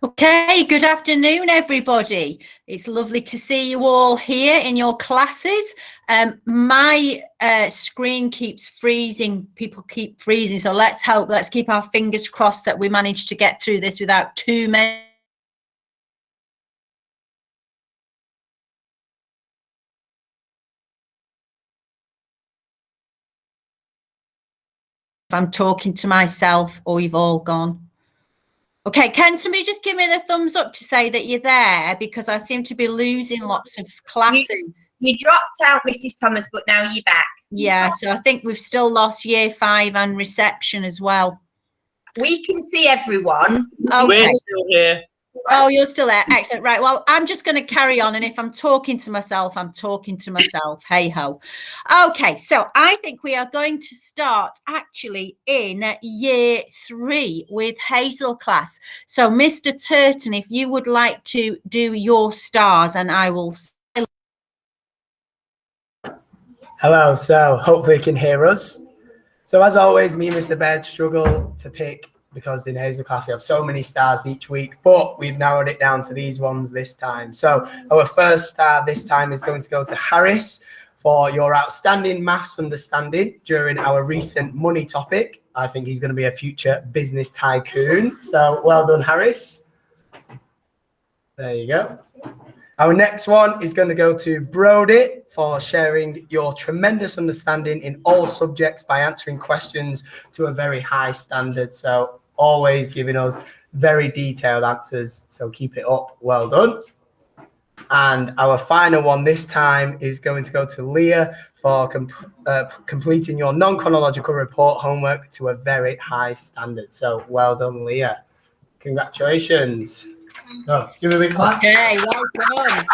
Okay, good afternoon, everybody. It's lovely to see you all here in your classes. My screen keeps freezing. People keep freezing. So let's keep our fingers crossed that we manage to get through this without too many. If I'm talking to myself or you've all gone. Okay, can somebody just give me the thumbs up to say that you're there, because I seem to be losing lots of classes. You dropped out, Mrs. Thomas, but now you're back. Yeah, so I think we've still lost year 5 and reception as well. We can see everyone. Okay. We're still here. Oh, you're still there. Excellent. Right. Well, I'm just going to carry on. And if I'm talking to myself, I'm talking to myself. Hey ho. Okay. So I think we are going to start actually in year 3 with Hazel class. So Mr. Turton, if you would like to do your stars, and I will. Hello. So hopefully you can hear us. So as always, me and Mr. Baird struggle to pick, because in Hazel class we have so many stars each week, but we've narrowed it down to these ones this time. So our first star this time is going to go to Harris for your outstanding maths understanding during our recent money topic. I think he's going to be a future business tycoon. So well done, Harris. There you go. Our next one is going to go to Brody for sharing your tremendous understanding in all subjects by answering questions to a very high standard. So always giving us very detailed answers. So keep it up. Well done. And our final one this time is going to go to Leah for completing your non-chronological report homework to a very high standard. So well done, Leah. Congratulations. Oh, give me a big clap. Okay, well done.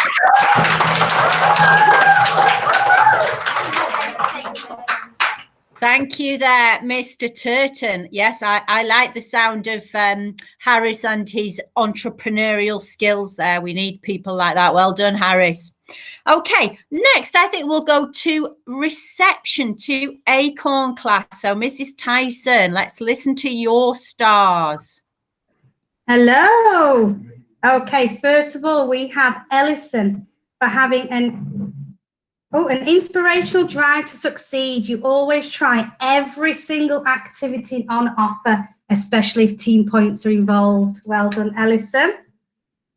Thank you there, Mr. Turton. Yes, I like the sound of Harris and his entrepreneurial skills there. We need people like that. Well done, Harris. Okay, next I think we'll go to reception, to Acorn class. So Mrs. Tyson, let's listen to your stars. Hello. Okay, first of all, we have Ellison for having an inspirational drive to succeed. You always try every single activity on offer, especially if team points are involved. Well done, Ellison.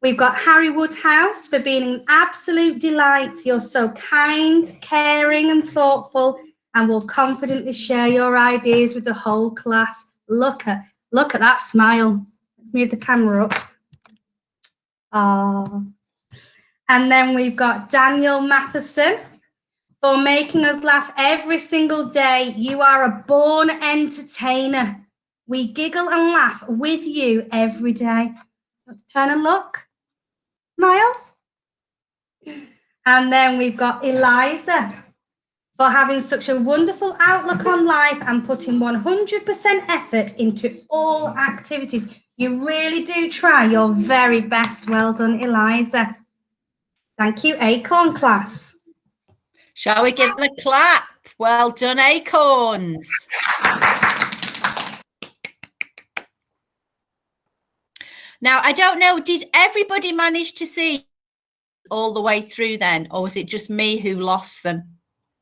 We've got Harry Woodhouse for being an absolute delight. You're so kind, caring and thoughtful, and will confidently share your ideas with the whole class. Look at that smile. Move the camera up. And then we've got Daniel Matheson for making us laugh every single day. You are a born entertainer. We giggle and laugh with you every day. Turn and look. Smile. And then we've got Eliza for having such a wonderful outlook on life and putting 100% effort into all activities. You really do try your very best. Well done, Eliza. Thank you, Acorn class. Shall we give them a clap? Well done, Acorns. Now, I don't know, did everybody manage to see all the way through then, or was it just me who lost them?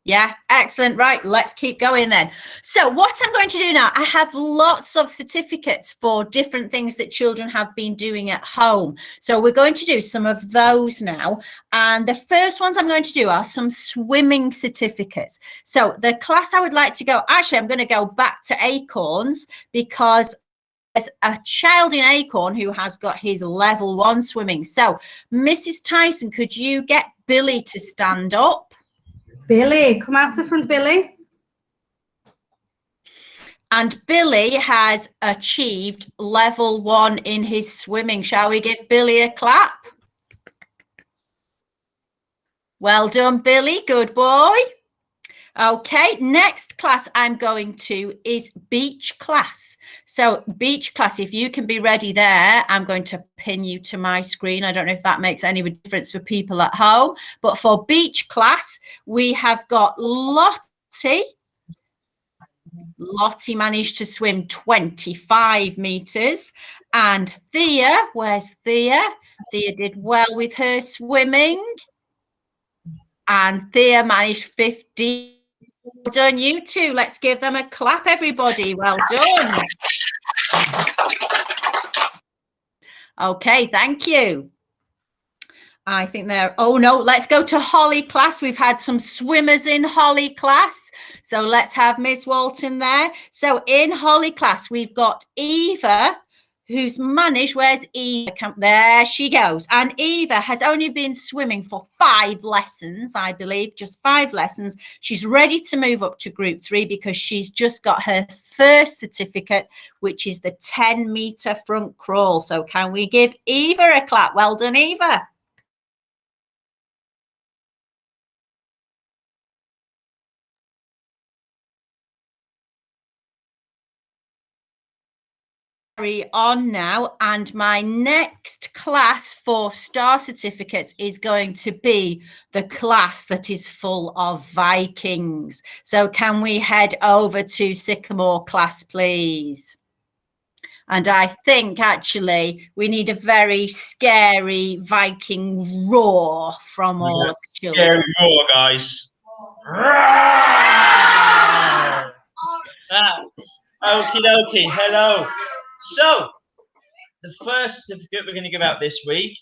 Yeah, excellent. Right, let's keep going then. So what I'm going to do now, I have lots of certificates for different things that children have been doing at home. So we're going to do some of those now. And the first ones I'm going to do are some swimming certificates. So the class I would like to go, actually, I'm going to go back to Acorns, because there's a child in Acorn who has got his level 1 swimming. So Mrs. Tyson, could you get Billy to stand up? Billy, come out to the front, Billy. And Billy has achieved level 1 in his swimming. Shall we give Billy a clap? Well done, Billy. Good boy. Okay, next class I'm going to is beach class. So beach class, if you can be ready there, I'm going to pin you to my screen. I don't know if that makes any difference for people at home, but for beach class, we have got Lottie, Lottie managed to swim 25 meters. And Thea, where's Thea? Thea did well with her swimming. And Thea managed 50. Well done, you two. Let's give them a clap, everybody. Well done. Okay, thank you. I think they're, oh no, let's go to Holly class. We've had some swimmers in Holly class. So let's have Miss Walton there. So in Holly class, we've got Eva, who's managed, where's Eva? There she goes. And Eva has only been swimming for 5 lessons, I believe, just 5 lessons. She's ready to move up to group 3 because she's just got her first certificate, which is the 10-meter front crawl. So can we give Eva a clap? Well done, Eva. On now, and my next class for star certificates is going to be the class that is full of Vikings. So can we head over to Sycamore class, please? And I think actually we need a very scary Viking roar from all of the children. Scary roar, guys. Okie dokie, hello. So, the first certificate we're going to give out this week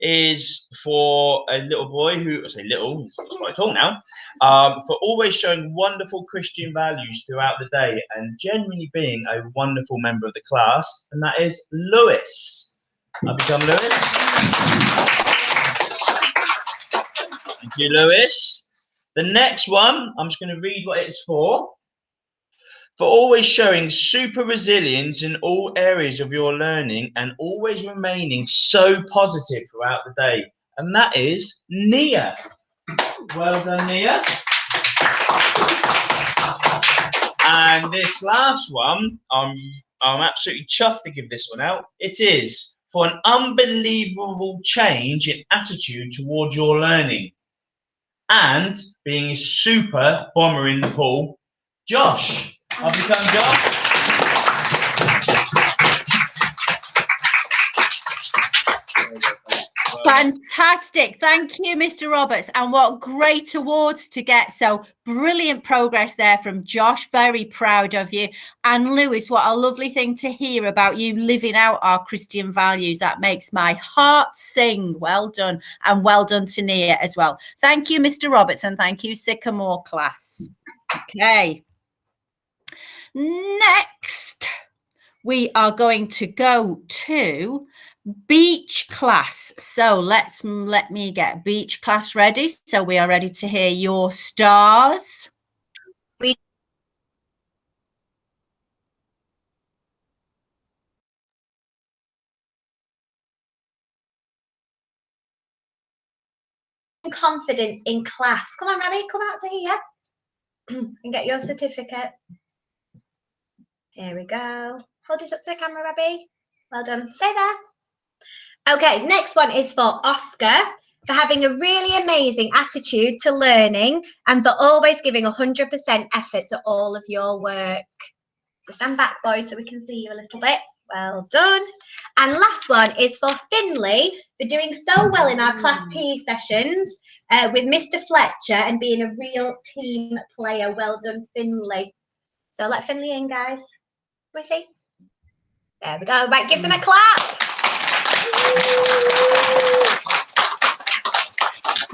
is for a little boy who, I say little, he's quite tall now, for always showing wonderful Christian values throughout the day and genuinely being a wonderful member of the class, and that is Lewis. I'll become Lewis. Thank you, Lewis. The next one, I'm just going to read what it's for always showing super resilience in all areas of your learning and always remaining so positive throughout the day. And that is Nia. Well done, Nia. And this last one, I'm absolutely chuffed to give this one out. It is for an unbelievable change in attitude towards your learning and being a super bomber in the pool, Josh. I'll become Josh. Fantastic. Thank you, Mr. Roberts. And what great awards to get. So brilliant progress there from Josh. Very proud of you. And Lewis, what a lovely thing to hear about you living out our Christian values. That makes my heart sing. Well done. And well done to Nia as well. Thank you, Mr. Roberts. And thank you, Sycamore class. Okay. Next, we are going to go to beach class. So let me get beach class ready. So we are ready to hear your stars. Confidence in class. Come on, Rabbi, come out to here and get your certificate. Here we go. Hold it up to the camera, Rabbi. Well done. Stay there. Okay, next one is for Oscar, for having a really amazing attitude to learning and for always giving 100% effort to all of your work. So stand back, boys, so we can see you a little bit. Well done. And last one is for Finley, for doing so well in our Class PE sessions with Mr. Fletcher and being a real team player. Well done, Finley. So let Finley in, guys. Where is he? There we go. Right, give them a clap.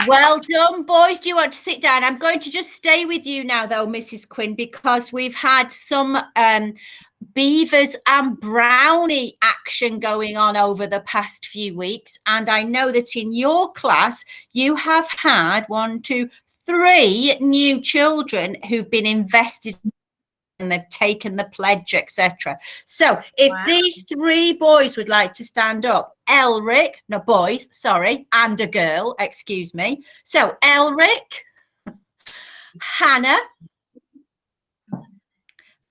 Well done, boys. Do you want to sit down? I'm going to just stay with you now, though, Mrs. Quinn, because we've had some beavers and brownie action going on over the past few weeks. And I know that in your class, you have had 1, 2, 3 new children who've been invested and they've taken the pledge, etc. So if these 3 boys would like to stand up, Elric, no boys, sorry, and a girl, excuse me. So Elric, Hannah,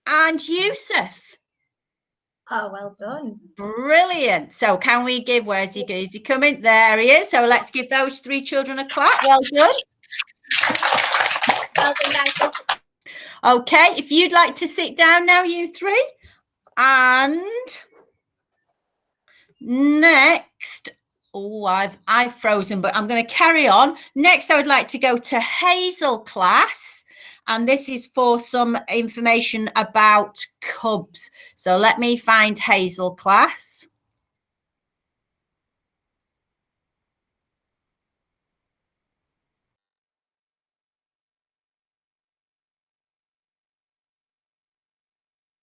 and Yusuf. Oh, well done. Brilliant. So can we give, where's he? Is he coming? There he is. So let's give those 3 children a clap. Well done. Well done, guys. Okay, if you'd like to sit down now, you three. And next, oh, I've frozen, but I'm going to carry on. Next, I would like to go to Hazel class. And this is for some information about cubs. So let me find Hazel class.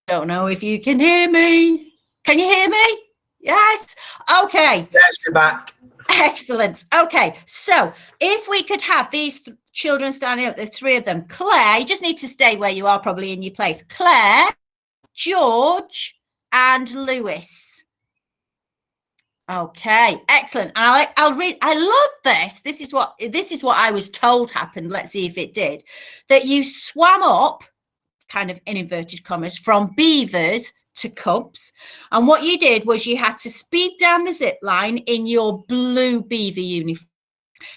Don't know if you can hear me. Can you hear me? Yes. Okay. Yes, we're back. Excellent. Okay. So if we could have these children standing up, the three of them. Claire, you just need to stay where you are, probably in your place. Claire, George, and Lewis. Okay, excellent. And I'll read. I love this. This is what I was told happened. Let's see if it did. That you swam up, kind of in inverted commas, from beavers to cubs. And what you did was you had to speed down the zip line in your blue beaver uniform.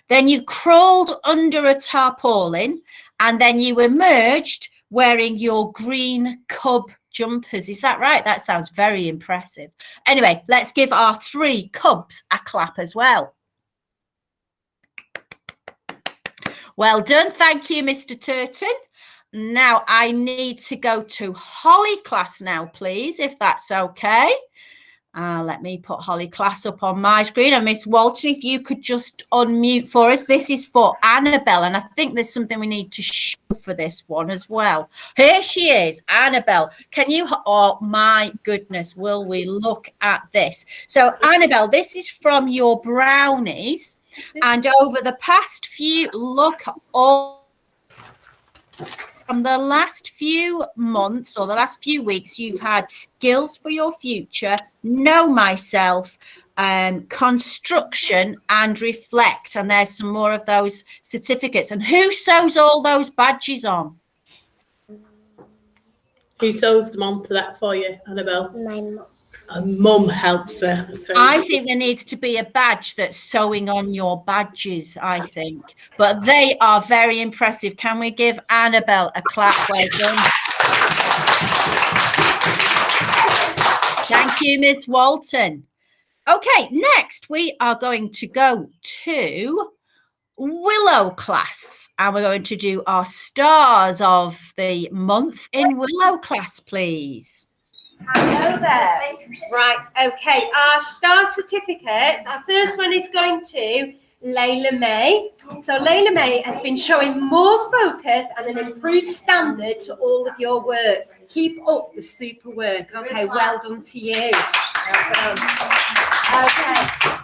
Then you crawled under a tarpaulin, and then you emerged wearing your green cub jumpers. Is that right? That sounds very impressive. Anyway, let's give our three cubs a clap as well. Well done. Thank you, Mr. Turton. Now I need to go to Holly class now, please, if that's okay. Let me put Holly class up on my screen. And Miss Walton, if you could just unmute for us. This is for Annabelle, and I think there's something we need to show for this one as well. Here she is, Annabelle. Can you, oh my goodness, will we look at this? So Annabelle, this is from your brownies. And over the past few, look all from the last few months or the last few weeks, you've had skills for your future, know myself, construction, and reflect. And there's some more of those certificates. And who sews all those badges on? Who sews them onto that for you, Annabelle? My mum. And Mum helps her. I think there needs to be a badge that's sewing on your badges, I think. But they are very impressive. Can we give Annabelle a clap? Well done. Thank you, Miss Walton. Okay, next we are going to go to Willow class, and we're going to do our stars of the month in Willow class, please. Hello there. Right, okay. Our star certificates. Our first one is going to Layla May. So Layla May has been showing more focus and an improved standard to all of your work. Keep up the super work. Okay, well done to you. Well done. Okay,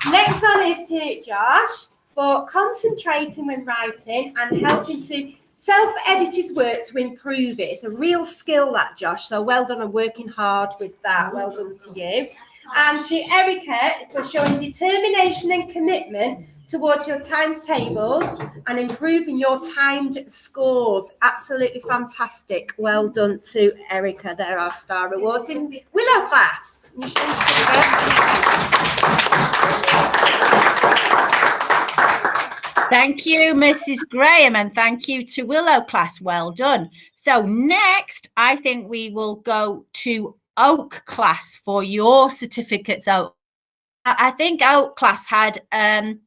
next one is to Josh for concentrating when writing and helping to self-edit his work to improve it. It's a real skill, that, Josh. So well done on working hard with that. Well done to you. And to Erica for showing determination and commitment towards your times tables and improving your timed scores. Absolutely fantastic. Well done to Erica. There are star awards in Willow class. Thank you, Mrs. Graham, and thank you to Willow class. Well done. So next, I think we will go to Oak class for your certificates. Oak. I think Oak class had a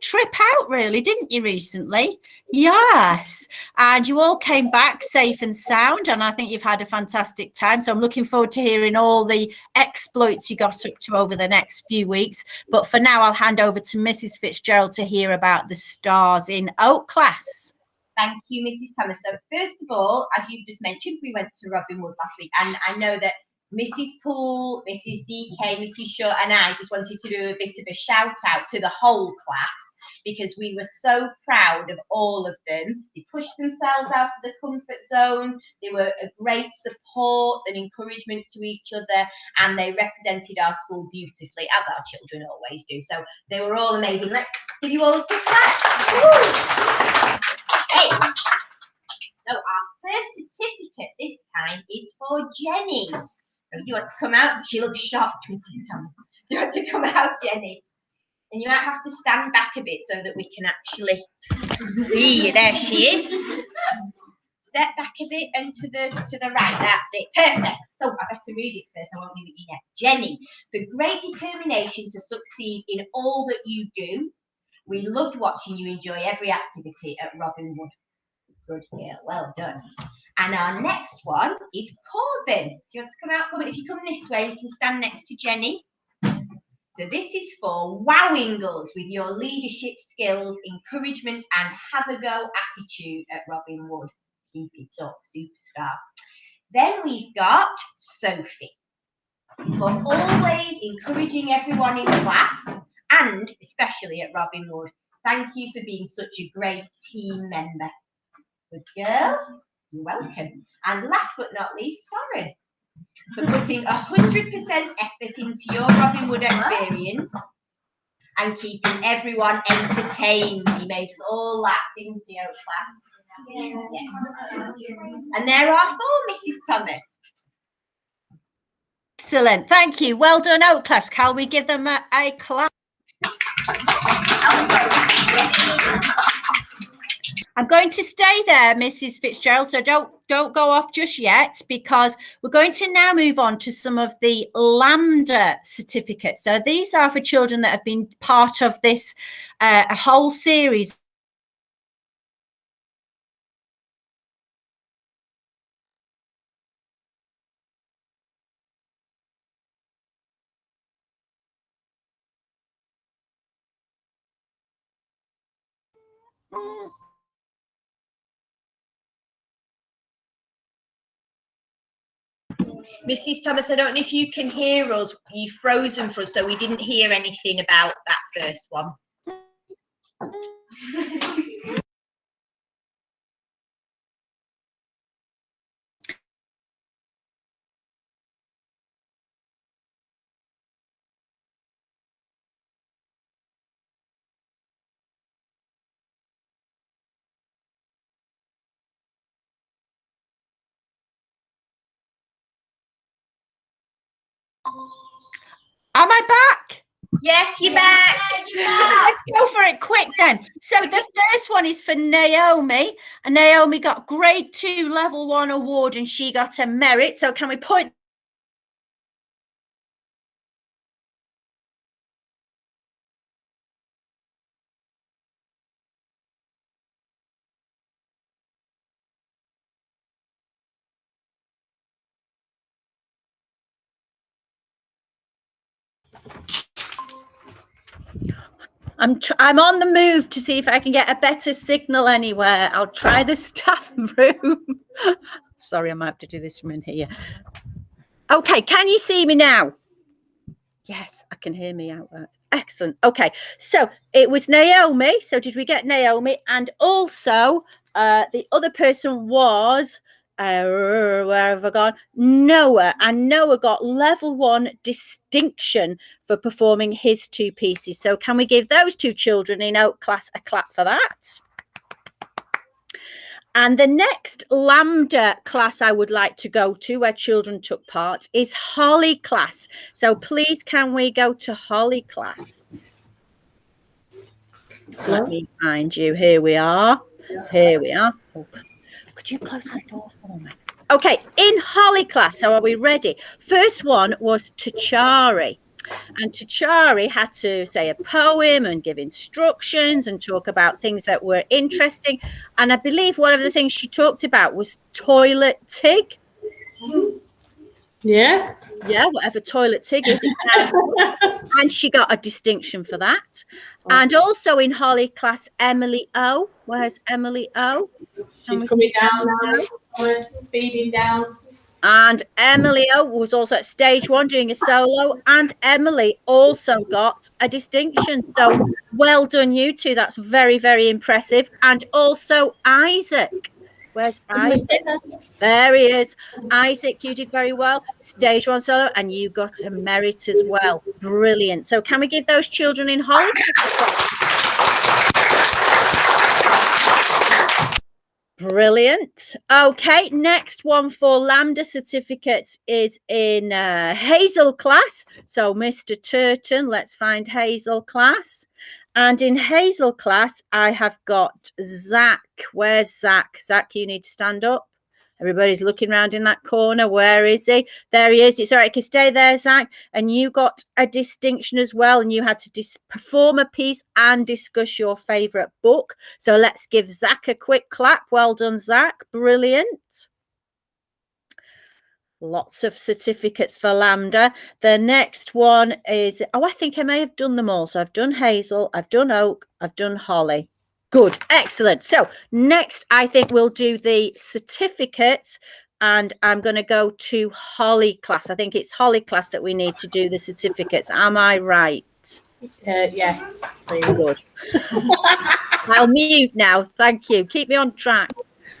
trip out, really, didn't you, recently? Yes. And you all came back safe and sound, and I think you've had a fantastic time. So I'm looking forward to hearing all the exploits you got up to over the next few weeks. But for now, I'll hand over to Mrs. Fitzgerald to hear about the stars in Oak class. Thank you, Mrs. Thomas. So first of all, as you just mentioned, we went to Robin Wood last week, and I know that Mrs. Poole, Mrs. DK, Mrs. Shaw, and I just wanted to do a bit of a shout out to the whole class because we were so proud of all of them. They pushed themselves out of the comfort zone. They were a great support and encouragement to each other, and they represented our school beautifully, as our children always do. So they were all amazing. Let's give you all a quick clap. Hey. So our first certificate this time is for Jenny. So you want to come out? She looks shocked, Mrs. Thomas. You want to come out, Jenny? And you might have to stand back a bit so that we can actually see you. There she is. step back a bit and to the right. That's it. Perfect. So I better move it first. I won't leave it yet. Jenny, for great determination to succeed in all that you do. We loved watching you enjoy every activity at Robin Wood. Good girl. Well done. And our next one is Corbin. Do you want to come out, Corbin? If you come this way, you can stand next to Jenny. So this is for wowing us with your leadership skills, encouragement, and have a go attitude at Robin Wood. Keep it up, superstar. Then we've got Sophie for always encouraging everyone in class and especially at Robin Wood. Thank you for being such a great team member. Good girl. You're welcome. And last but not least, Soren, for putting 100% effort into your Robin Wood experience and keeping everyone entertained. He made us all laugh, didn't he, class? Yeah. Yes. And there are 4, Mrs. Thomas. Excellent. Thank you. Well done, Oak class. Can we give them a clap? I'm going to stay there, Mrs. Fitzgerald, so don't go off just yet, because we're going to now move on to some of the LAMDA certificates. So these are for children that have been part of this whole series. Mrs. Thomas, I don't know if you can hear us. You've frozen for us, so we didn't hear anything about that first one. Am I back? Yes, you're back. Let's go for it quick then. So the first one is for Naomi, and Naomi got grade 2 level 1 award and she got a merit. So can we point? I'm on the move to see if I can get a better signal anywhere. I'll try the staff room. Sorry, I might have to do this from in here. Okay, can you see me now? Yes, I can hear me out there. Excellent. Okay, so it was Naomi. So did we get Naomi? And also the other person was, where have I gone? Noah. And Noah got level 1 distinction for performing his 2 pieces. So can we give those 2 children in Oak class a clap for that? And the next LAMDA class I would like to go to where children took part is Holly class. So please can we go to Holly class? Let me find you. Here we are. Here we are. Oh, could you close that door for me? Okay, in Holly class, so are we ready? First one was Tachari. And Tachari had to say a poem and give instructions and talk about things that were interesting. And I believe one of the things she talked about was toilet tig. Yeah. Yeah, whatever toilet tig is. And she got a distinction for that. And also in Holly class, Emily O. Where's Emily O? She's coming down now. Speeding down. And Emily O was also at stage 1 doing a solo, and Emily also got a distinction. So well done, you two. That's very, very impressive. And also Isaac. Where's Isaac? There he is. Isaac, you did very well. Stage 1 solo, and you got a merit as well. Brilliant. So can we give those children in Holly? Brilliant. Okay, next one for LAMDA certificates is in Hazel class. So Mr. Turton, let's find Hazel class. And in Hazel class, I have got Zach. Where's Zach? Zach, you need to stand up. Everybody's looking around in that corner. Where is he? There he is. It's all right. You can stay there, Zach. And you got a distinction as well. And you had to perform a piece and discuss your favourite book. So let's give Zach a quick clap. Well done, Zach. Brilliant. Lots of certificates for LAMDA. The next one is, I think I may have done them all. So I've done Hazel, I've done Oak, I've done Holly. Good, excellent. So next, I think we'll do the certificates, and I'm going to go to Holly class. I think it's Holly class that we need to do the certificates. Am I right? Yes, please. Good. I'll mute now. Thank you. Keep me on track.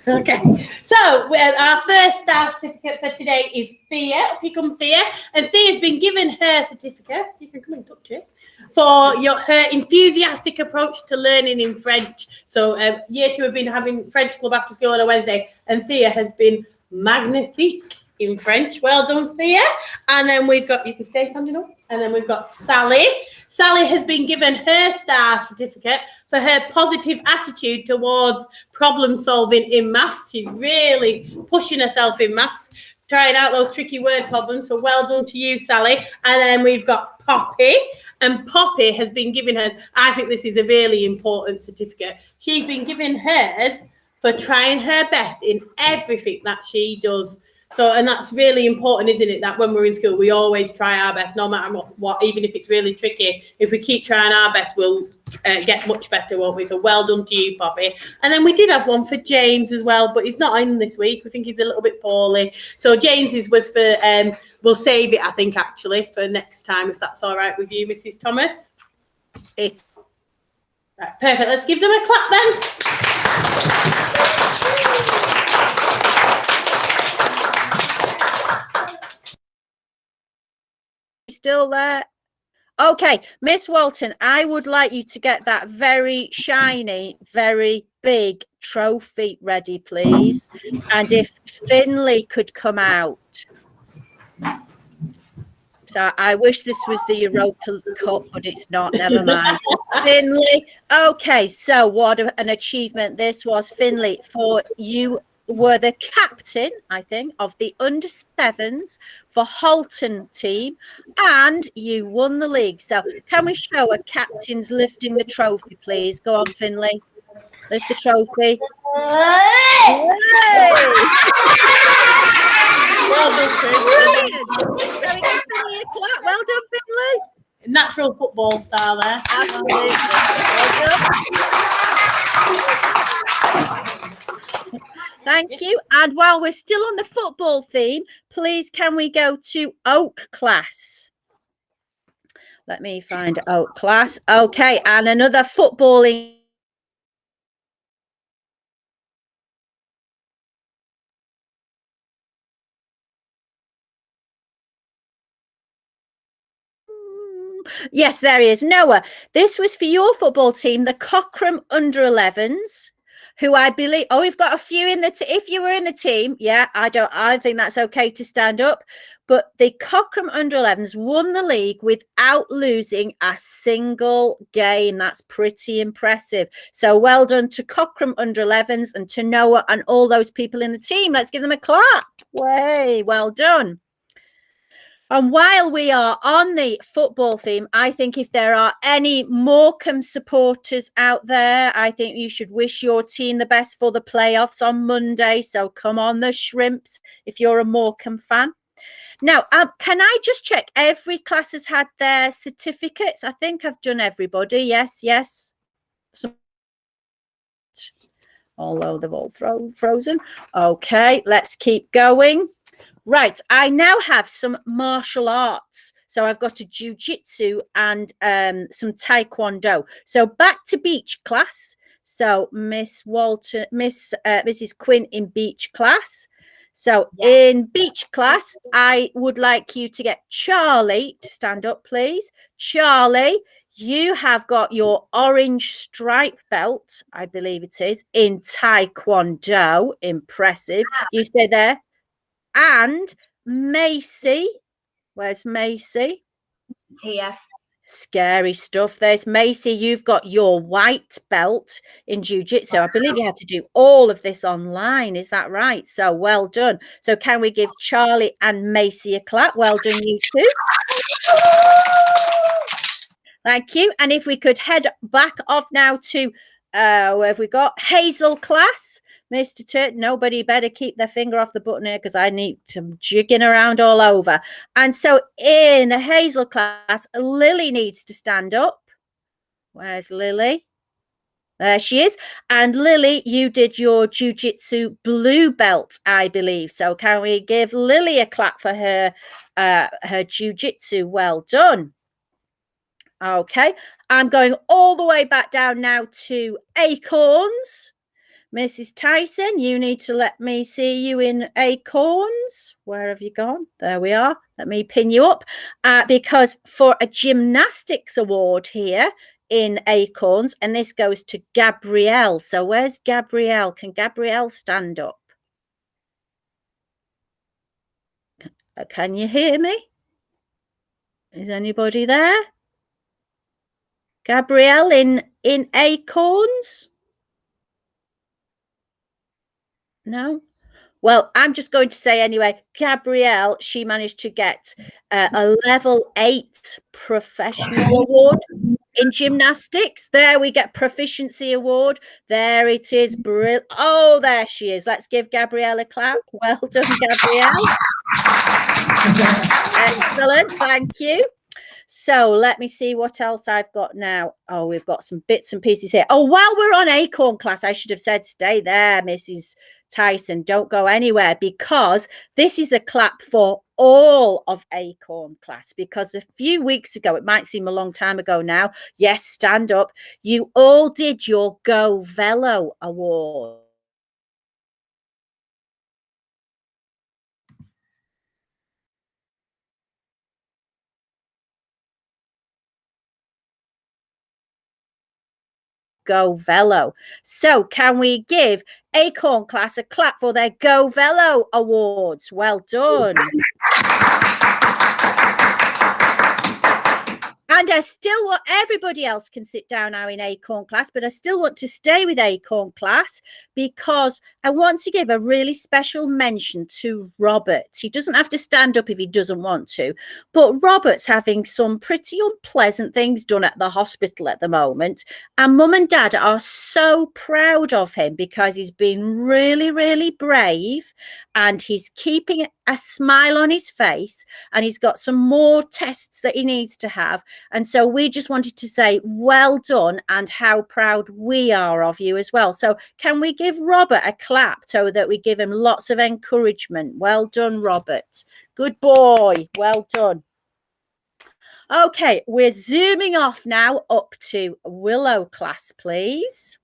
Okay, so our first star certificate for today is Thea. Up you come, Thea. And Thea's been given her certificate. You can come and touch it. For her enthusiastic approach to learning in French. So year 2 have been having French club after school on a Wednesday, and Thea has been magnifique in French. Well done, Thea. And then we've got, you can stay standing up, and then we've got Sally. Sally has been given her star certificate for her positive attitude towards problem solving in maths. She's really pushing herself in maths, trying out those tricky word problems. So well done to you, Sally. And then we've got Poppy. And Poppy has been given hers. I think this is a really important certificate. She's been given hers for trying her best in everything that she does. So, and that's really important, isn't it? That when we're in school, we always try our best, no matter what, even if it's really tricky. If we keep trying our best, we'll get much better, won't we? So well done to you, Poppy. And then we did have one for James as well, but he's not in this week. We think he's a little bit poorly. So James's was for, we'll save it, I think, actually, for next time, if that's all right with you, Mrs. Thomas. It's right, perfect. Let's give them a clap then. still there? Okay, Miss Walton, I would like you to get that very shiny, very big trophy ready, please. And if Finley could come out. So I wish this was the Europa Cup, but it's not. Never mind. Finley. Okay, so what an achievement this was, Finley. For you were the captain, I think, of the under-7s for Halton team, and you won the league. So can we show a captain's lifting the trophy, please? Go on, Finley. Lift the trophy. Well done, Finley. Well done, Finley. Natural football star there. Absolutely. Thank you. And while we're still on the football theme, please can we go to Oak class? Let me find Oak class. Okay, and another footballing. Yes, there he is. Noah, this was for your football team, the Cochrane under-11s, who I believe, oh, we've got a few in the, if you were in the team, yeah, I think that's okay to stand up, but the Cochrane under-11s won the league without losing a single game. That's pretty impressive. So well done to Cochrane under-11s and to Noah and all those people in the team. Let's give them a clap. Way, well done. And while we are on the football theme, I think if there are any Morecambe supporters out there, I think you should wish your team the best for the playoffs on Monday. So come on, the Shrimps, if you're a Morecambe fan. Now, can I just check? Every class has had their certificates. I think I've done everybody. Yes, yes. Although they've all frozen. Okay, let's keep going. Right, I now have some martial arts. So I've got a jiu-jitsu and some taekwondo. So back to beach class. So Miss Walton, Mrs. Quinn in beach class. So in beach class, I would like you to get Charlie to stand up, please. Charlie, You have got your orange stripe belt, I believe it is, in Taekwondo. Impressive. You stay there. And Macy, where's Macy? It's here. Scary stuff. There's Macy. You've got your white belt in jiu-jitsu. I believe you had to do all of this online. Is that right? So well done. So can we give Charlie and Macy a clap? Well done, you two. Thank you. And if we could head back off now to where have we got? Hazel class. Mr. Turt, nobody better keep their finger off the button here because I need to jigging around all over. And so in Hazel class, Lily needs to stand up. Where's Lily? There she is. And Lily, you did your jiu-jitsu blue belt, I believe. So can we give Lily a clap for her jiu-jitsu? Well done. Okay, I'm going all the way back down now to Acorns. Mrs. Tyson, you need to let me see you in Acorns. Where have you gone? There we are. Let me pin you up because for a gymnastics award here in Acorns, and this goes to Gabrielle. So where's Gabrielle? Can Gabrielle stand up? Can you hear me? Is anybody there? Gabrielle in Acorns? No? Well, I'm just going to say anyway, Gabrielle, she managed to get a level 8 professional award in gymnastics. There we get proficiency award. There it is. Oh, there she is. Let's give Gabrielle a clap. Well done, Gabrielle. Excellent. Thank you. So let me see what else I've got now. Oh, we've got some bits and pieces here. Oh, while we're on Acorn class, I should have said, stay there, Mrs. Tyson. Don't go anywhere because this is a clap for all of Acorn class because a few weeks ago, it might seem a long time ago now. Yes, stand up. You all did your Go Velo award. Go Velo. So can we give Acorn class a clap for their Go Velo awards? Well done. And I still want, everybody else can sit down now in Acorn class, but I still want to stay with Acorn class because I want to give a really special mention to Robert. He doesn't have to stand up if he doesn't want to, but Robert's having some pretty unpleasant things done at the hospital at the moment. And Mum and Dad are so proud of him because he's been really, really brave and he's keeping a smile on his face and he's got some more tests that he needs to have. And so we just wanted to say well done and how proud we are of you as well. So can we give Robert a clap so that we give him lots of encouragement? Well done, Robert. Good boy. Well done. Okay, we're zooming off now up to Willow class, please.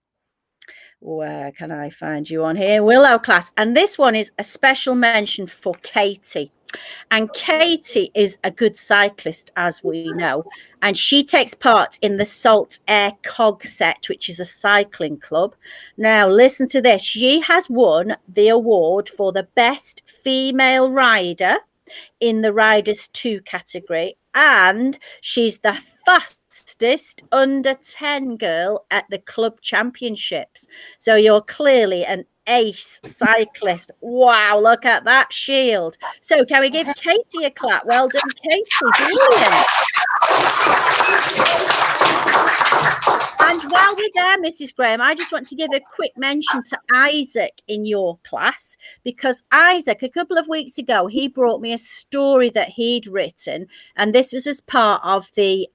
Where can I find you on here? Willow class. And this one is a special mention for Katie. And Katie is a good cyclist, as we know, and she takes part in the Salt Air Cog Set, which is a cycling club. Now, listen to this. She has won the award for the best female rider in the Riders 2 category, and she's the fastest under 10 girl at the club championships. So you're clearly an ace cyclist. Wow, look at that shield. So can we give Katie a clap? Well done, Katie. Brilliant. And while we're there, Mrs. Graham, I just want to give a quick mention to Isaac in your class, because Isaac, a couple of weeks ago, he brought me a story that he'd written, and this was as part of the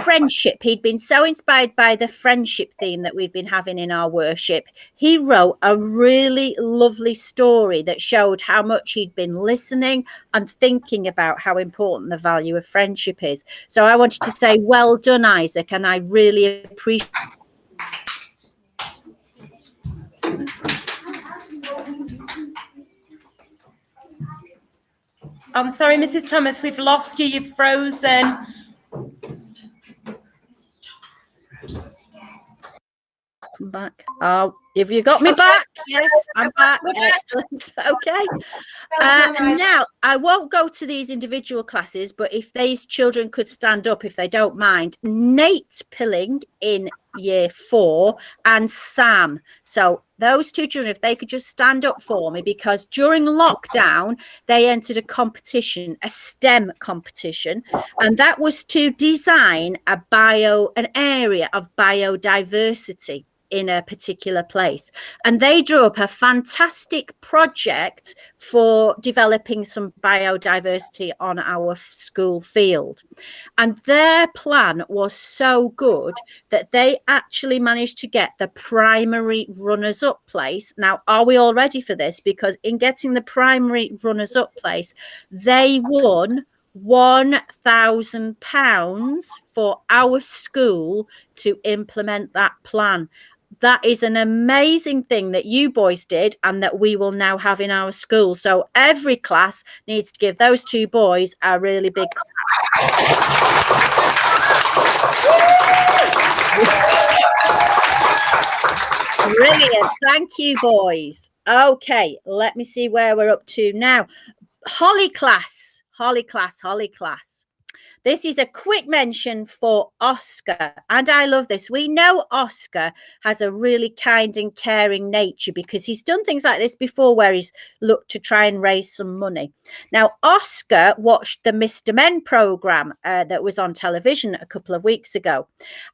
friendship. He'd been so inspired by the friendship theme that we've been having in our worship. He wrote a really lovely story that showed how much he'd been listening and thinking about how important the value of friendship is. So I wanted to say well done, Isaac, and I really appreciate I'm sorry, Mrs. Thomas, we've lost you. You've frozen. back. Oh, have you got me back? Yes, I'm back. Excellent. Okay. Now, I won't go to these individual classes, but if these children could stand up, if they don't mind, Nate Pilling in year 4 and Sam. So those two children, if they could just stand up for me, because during lockdown, they entered a competition, a STEM competition, and that was to design an area of biodiversity in a particular place. And they drew up a fantastic project for developing some biodiversity on our school field. And their plan was so good that they actually managed to get the primary runners-up place. Now, are we all ready for this? Because in getting the primary runners-up place, they won £1,000 for our school to implement that plan. That is an amazing thing that you boys did and that we will now have in our school. So every class needs to give those two boys a really big clap. Brilliant. Thank you, boys. Okay, let me see where we're up to now. Holly class. This is a quick mention for Oscar, and I love this. We know Oscar has a really kind and caring nature because he's done things like this before where he's looked to try and raise some money. Now, Oscar watched the Mr. Men program that was on television a couple of weeks ago.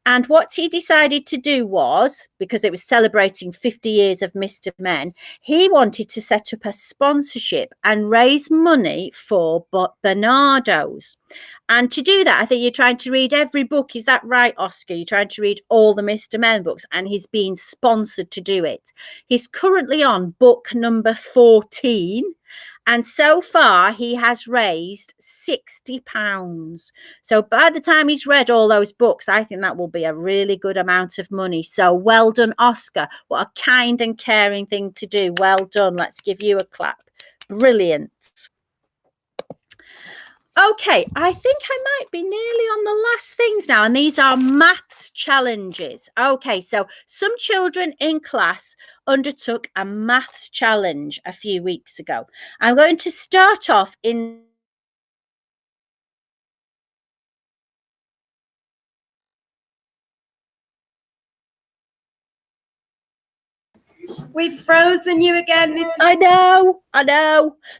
And what he decided to do was, because it was celebrating 50 years of Mr. Men, he wanted to set up a sponsorship and raise money for Bernardo's. And to do that, I think you're trying to read every book. Is that right, Oscar? You're trying to read all the Mr. Men books, and he's being sponsored to do it. He's currently on book number 14. And so far, he has raised £60. So by the time he's read all those books, I think that will be a really good amount of money. So well done, Oscar. What a kind and caring thing to do. Well done. Let's give you a clap. Brilliant. Okay, I think I might be nearly on the last things now, and these are maths challenges. Okay, so some children in class undertook a maths challenge a few weeks ago. I'm going to start off in We've frozen you again, Mrs. I know.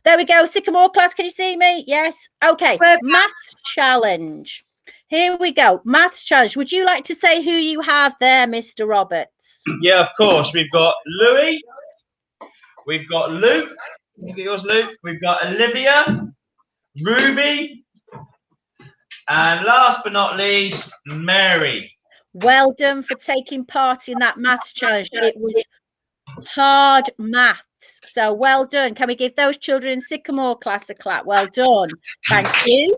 There we go. Sycamore class, can you see me? Yes. Okay. Maths challenge. Here we go. Maths challenge. Would you like to say who you have there, Mr. Roberts? Yeah, of course. We've got Louis. We've got Luke. Look at yours, Luke. We've got Olivia, Ruby, and last but not least, Mary. Well done for taking part in that maths challenge. It was hard maths, so well done. Can we give those children in Sycamore class a clap? Well done. Thank you.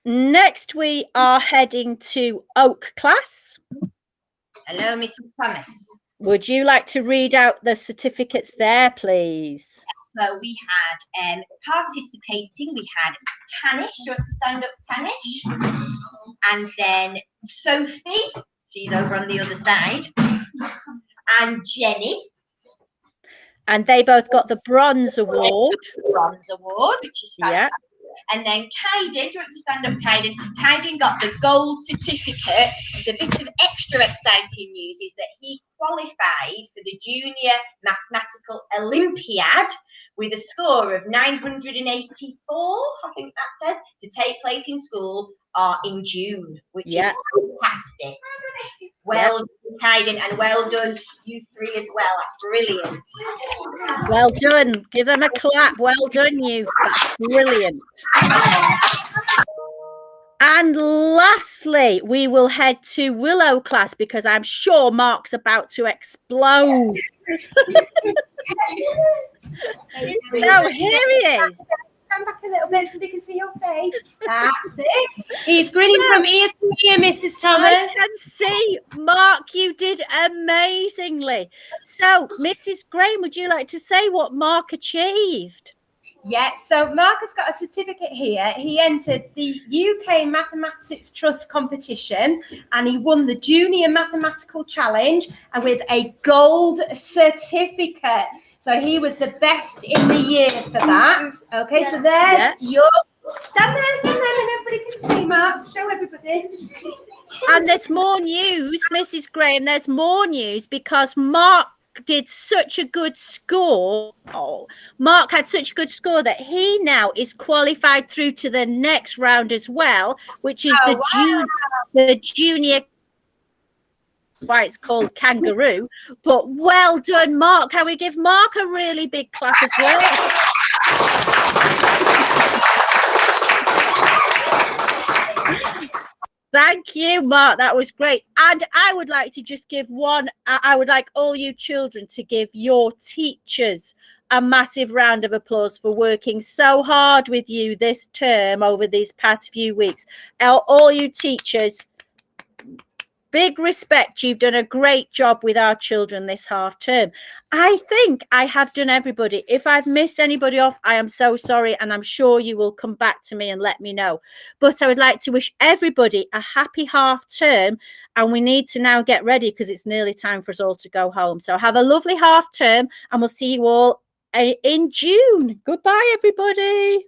Next, we are heading to Oak class. Hello, Mrs. Thomas. Would you like to read out the certificates there, please? So we had participating, we had Tanish. Do you want to stand up, Tanish? And then Sophie, she's over on the other side. And Jenny. And they both got the bronze award. Bronze award, which is fantastic. Yeah. And then Kaiden, do you want to stand up, Kaiden? Kaiden got the gold certificate. The bit of extra exciting news is that he qualified for the Junior Mathematical Olympiad with a score of 984, I think that says, to take place in school in June, which is fantastic. Well done, Kaiden, and well done, you three as well. That's brilliant. Well done. Give them a clap. Well done, you. That's brilliant. And lastly, we will head to Willow class because I'm sure Mark's about to explode. So here he is. Stand back a little bit so they can see your face. That's it. He's grinning from ear to ear, Mrs. Thomas. I can see. Mark, you did amazingly. So, Mrs. Graham, would you like to say what Mark achieved? Yeah, so Mark has got a certificate here. He entered the UK Mathematics Trust competition and he won the Junior Mathematical Challenge and with a gold certificate. So he was the best in the year for that. Okay, so there's your... Stand there, then everybody can see, Mark. Show everybody. And there's more news, Mrs. Graham. There's more news because Mark did such a good score. Oh, Mark had such a good score that he now is qualified through to the next round as well, which is the junior. Why it's called kangaroo. But well done, Mark. Can we give Mark a really big clap as well? Thank you, Mark. That was great. And I would like to just give I would like all you children to give your teachers a massive round of applause for working so hard with you this term over these past few weeks. All you teachers, big respect. You've done a great job with our children this half term. I think I have done everybody. If I've missed anybody off, I am so sorry. And I'm sure you will come back to me and let me know. But I would like to wish everybody a happy half term. And we need to now get ready because it's nearly time for us all to go home. So have a lovely half term and we'll see you all in June. Goodbye, everybody.